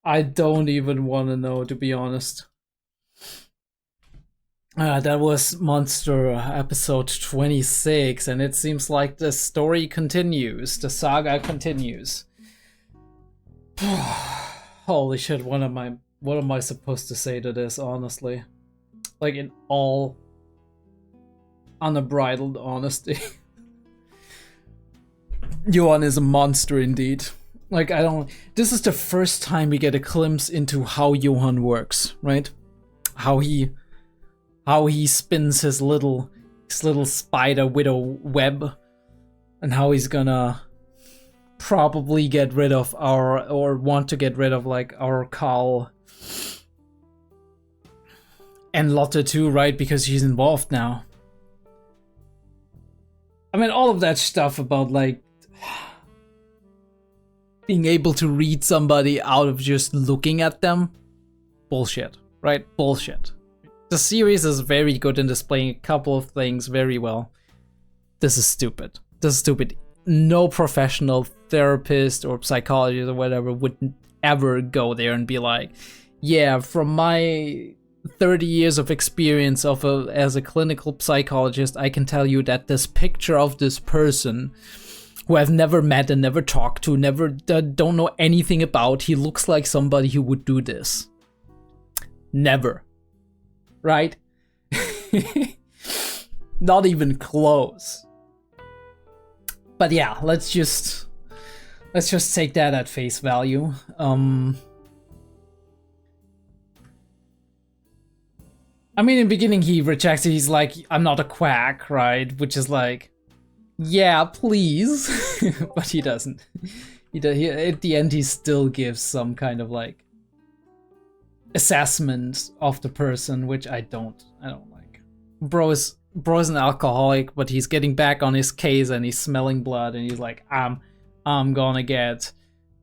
I don't even want to know, to be honest. That was Monster episode 26, and it seems like the story continues. The saga continues. Holy shit, what am I supposed to say to this, honestly? Like, in all unbridled honesty. Johan is a monster indeed. Like, this is the first time we get a glimpse into how Johan works, right? How he spins his little spider widow web, and how he's gonna probably get rid of want to get rid of, like, our Carl and Lotte too, right? Because she's involved now. I mean, all of that stuff about, like, being able to read somebody out of just looking at them, bullshit, right? Bullshit. The series is very good in displaying a couple of things very well. This is stupid. This is stupid. No professional therapist or psychologist or whatever would ever go there and be like, yeah, from my 30 years of experience as a clinical psychologist, I can tell you that this picture of this person who I've never met and never talked to, don't know anything about, he looks like somebody who would do this. Never. Right? Not even close. But yeah, let's just take that at face value. I mean, in the beginning he rejects it. He's like, I'm not a quack, right? Which is like, yeah, please. But he doesn't. He at the end, he still gives some kind of, like, assessment of the person, which I don't like. Bro is an alcoholic, but he's getting back on his case and he's smelling blood and he's like, I'm gonna get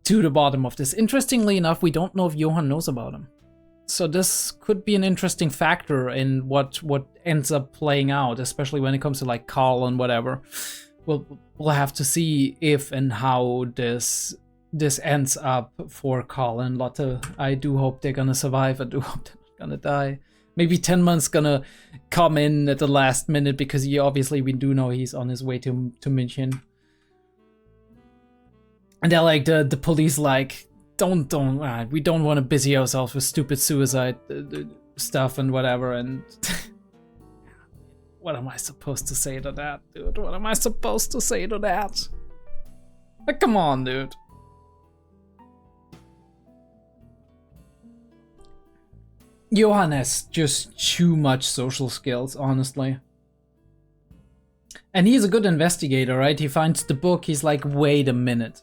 to the bottom of this. Interestingly enough, we don't know if Johan knows about him. So this could be an interesting factor in what ends up playing out, especially when it comes to, like, Carl and whatever. We'll have to see if and how this ends up for Carl and Lotte. I do hope they're gonna survive. I do hope they're not gonna die. Maybe Tenman's gonna come in at the last minute, because we do know he's on his way to München. And they're like, the police, like, we don't want to busy ourselves with stupid suicide stuff and whatever. And what am I supposed to say to that, dude? What am I supposed to say to that? Like, come on, dude. Johan has just too much social skills, honestly. And he's a good investigator, right? He finds the book, he's like, wait a minute.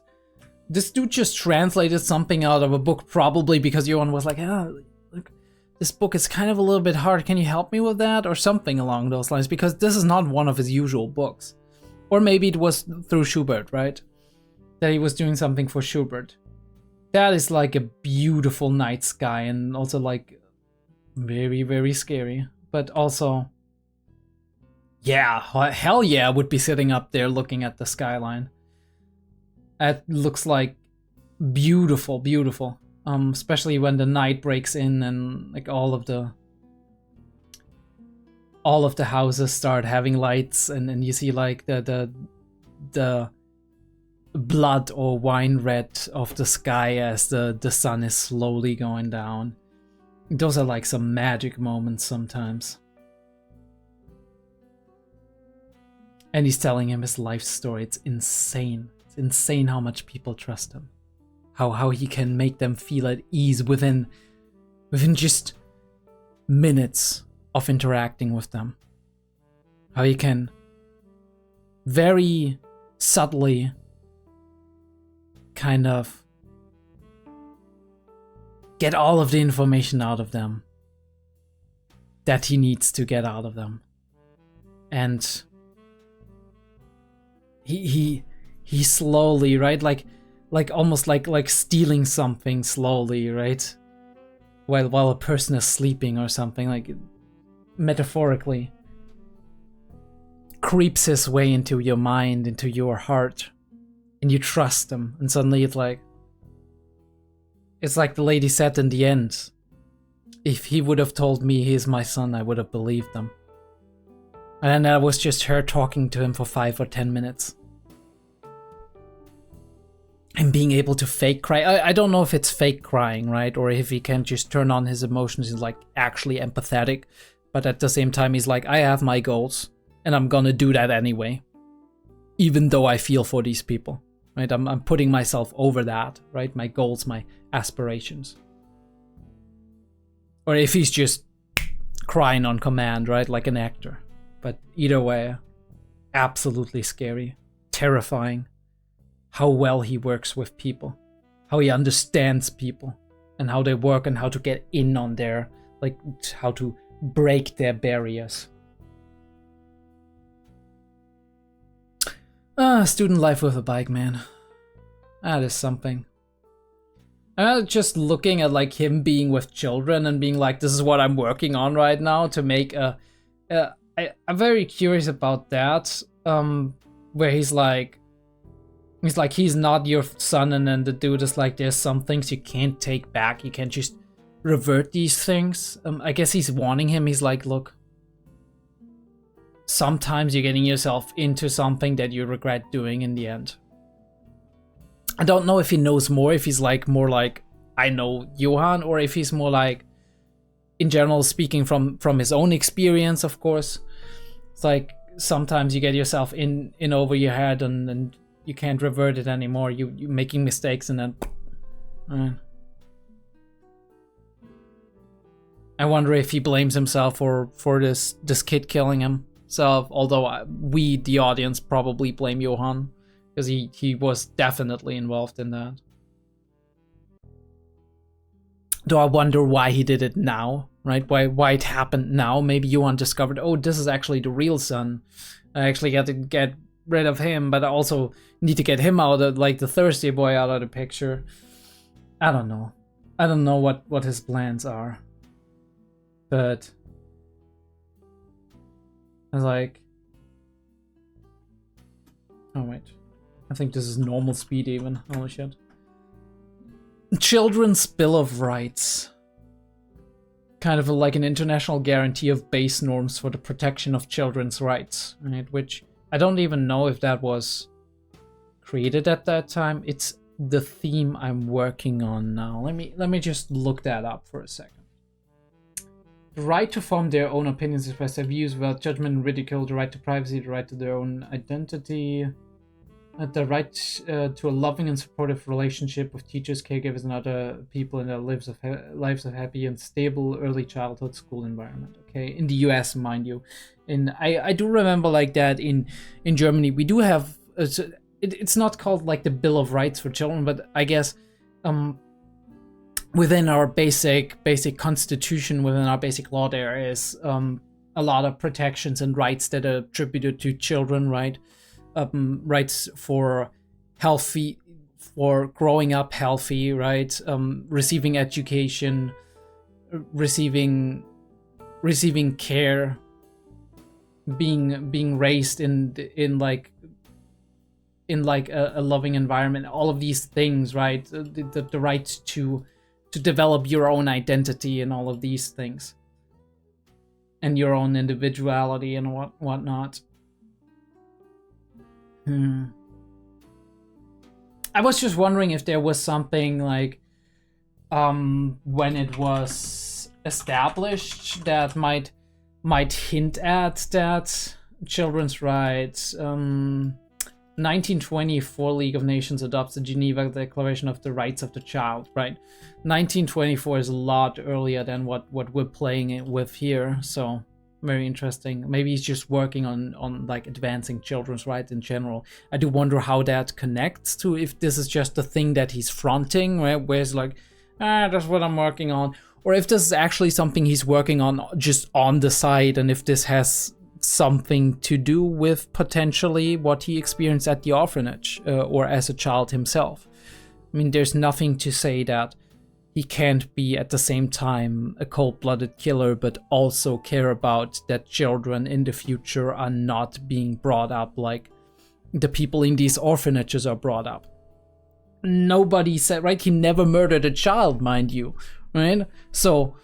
This dude just translated something out of a book, probably because Johan was like, look, this book is kind of a little bit hard. Can you help me with that? Or something along those lines, because this is not one of his usual books. Or maybe it was through Schubert, right? That he was doing something for Schubert. That is like a beautiful night sky, and also, like, very, very scary. But also, yeah, hell yeah, I would be sitting up there looking at the skyline. It looks like beautiful, beautiful. Especially when the night breaks in and, like, all of the houses start having lights, and you see, like, the blood or wine red of the sky as the sun is slowly going down. Those are, like, some magic moments sometimes. And he's telling him his life story. It's insane. It's insane how much people trust him. How he can make them feel at ease within just minutes of interacting with them. How he can very subtly kind of get all of the information out of them that he needs to get out of them. And he slowly, right? Like almost like stealing something slowly, right? While a person is sleeping or something, like, metaphorically creeps his way into your mind, into your heart, and you trust him, and suddenly it's like, it's like the lady said in the end. If he would have told me he's my son, I would have believed them. And then that was just her talking to him for 5 or 10 minutes. And being able to fake cry. I don't know if it's fake crying, right? Or if he can just turn on his emotions and like actually empathetic. But at the same time, he's like, I have my goals and I'm gonna do that anyway. Even though I feel for these people, right? I'm putting myself over that, right? My goals, my aspirations. Or if he's just crying on command, right? Like an actor. But either way, absolutely scary, terrifying. How well he works with people, how he understands people and how they work and how to get in on their, like how to break their barriers. Student life with a bike, man. That is something. Just looking at like him being with children and being like, this is what I'm working on right now to make I'm very curious about that. Where he's like, he's not your son, and then the dude is like, there's some things you can't take back. You can't just revert these things. I guess he's warning him. He's like, look, sometimes you're getting yourself into something that you regret doing in the end. I don't know if he knows more, if he's like more like, I know Johan, or if he's more like, in general, speaking from his own experience, of course. It's like, sometimes you get yourself in over your head and you can't revert it anymore. You're making mistakes and then... I wonder if he blames himself for this kid killing himself, although we, the audience, probably blame Johan, because he was definitely involved in that. Do I wonder why he did it now, right? Why it happened now? Maybe Johan discovered, oh, this is actually the real son. I actually got to get rid of him, but I also need to get him out of, like, the thirsty boy out of the picture. I don't know. I don't know what his plans are. But I was like, oh wait, I think this is normal speed even. Holy shit. Children's Bill of Rights. Kind of like an international guarantee of base norms for the protection of children's rights, right? Which I don't even know if that was created at that time. It's the theme I'm working on now. Let me just look that up for a second. The right to form their own opinions, express their views without judgment and ridicule, the right to privacy, the right to their own identity, the right to a loving and supportive relationship with teachers, caregivers, and other people in their lives of happy and stable early childhood school environment. Okay, in the US, mind you. I do remember like that in Germany, we do have, it's not called like the Bill of Rights for children, but I guess within our basic constitution, within our basic law, there is a lot of protections and rights that are attributed to children, right? Rights for healthy, for growing up healthy, right? Receiving education, receiving care, being raised in a loving environment. All of these things, right? The right to develop your own identity and all of these things, and your own individuality and whatnot. I was just wondering if there was something like when it was established that might hint at that children's rights. 1924 League of Nations adopts the Geneva Declaration of the Rights of the Child, right? 1924 is a lot earlier than what we're playing it with here, so very interesting. Maybe he's just working on like advancing children's rights in general. I do wonder how that connects to, if this is just the thing that he's fronting, right? Where it's like, that's what I'm working on, or if this is actually something he's working on just on the side, and if this has something to do with potentially what he experienced at the orphanage or as a child himself. I mean, there's nothing to say that he can't be at the same time a cold-blooded killer, but also care about that children in the future are not being brought up like the people in these orphanages are brought up. nobody said, right? He never murdered a child, mind you, right? So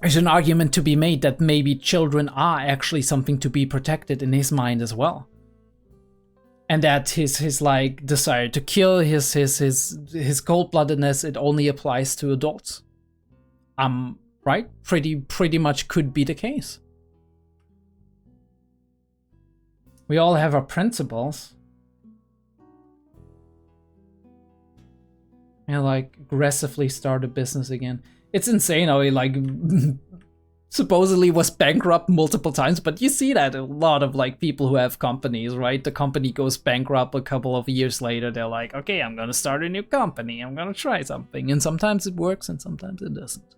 there's an argument to be made that maybe children are actually something to be protected in his mind as well. And that his like desire to kill, his cold-bloodedness, it only applies to adults. Right? Pretty much could be the case. We all have our principles. And like aggressively start a business again. It's insane how he like supposedly was bankrupt multiple times, but you see that a lot of like people who have companies, right? The company goes bankrupt a couple of years later. They're like, okay, I'm gonna start a new company. I'm gonna try something. And sometimes it works and sometimes it doesn't.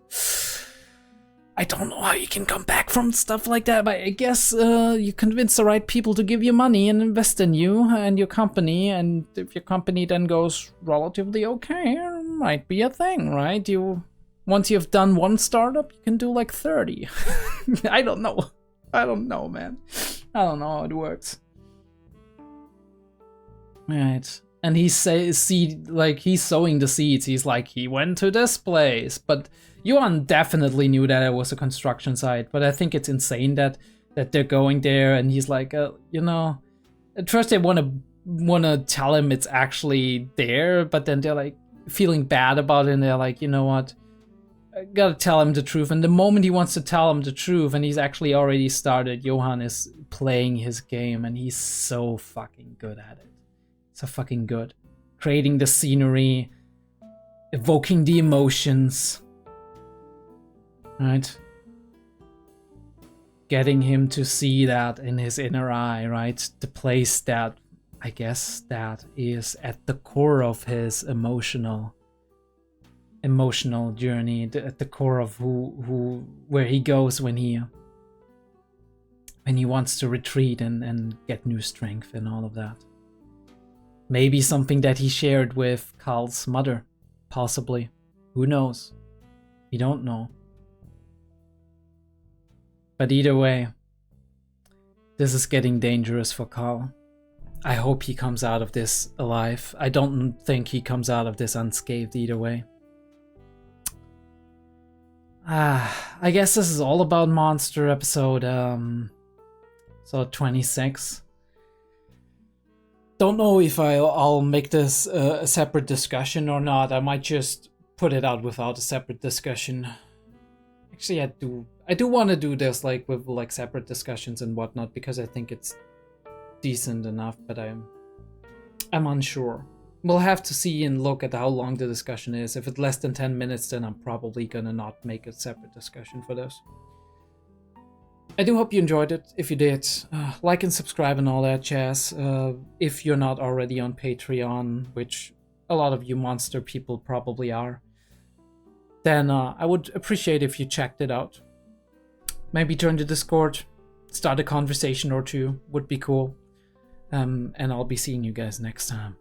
I don't know how you can come back from stuff like that, but I guess you convince the right people to give you money and invest in you and your company, and if your company then goes relatively okay, it might be a thing, right? Once you've done one startup, you can do like 30. I don't know. I don't know, man. I don't know how it works. Right. And he's sowing the seeds. He's like, he went to this place, but Johan definitely knew that it was a construction site. But I think it's insane that they're going there, and he's like, you know, at first they wanna tell him it's actually there, but then they're like feeling bad about it, and they're like, you know what? I gotta tell him the truth. And the moment he wants to tell him the truth, and he's actually already started, Johan is playing his game, and he's so fucking good at it. So fucking good. Creating the scenery, evoking the emotions. Right? Getting him to see that in his inner eye, right? The place that, I guess, that is at the core of his emotional journey, at the core of where he goes when he wants to retreat and get new strength and all of that. Maybe something that he shared with Carl's mother, possibly. Who knows? We don't know. But either way, this is getting dangerous for Carl. I hope he comes out of this alive. I don't think he comes out of this unscathed either way. I guess this is all about Monster episode 26. Don't know if I'll make this a separate discussion or not. I might just put it out without a separate discussion. Actually, I do want to do this like with like separate discussions and whatnot, because I think it's decent enough, but I'm unsure. We'll have to see and look at how long the discussion is. If it's less than 10 minutes, then I'm probably gonna not make a separate discussion for this. I do hope you enjoyed it. If you did, like and subscribe and all that jazz. If you're not already on Patreon, which a lot of you monster people probably are, then I would appreciate if you checked it out. Maybe join the Discord, start a conversation or two, would be cool. And I'll be seeing you guys next time.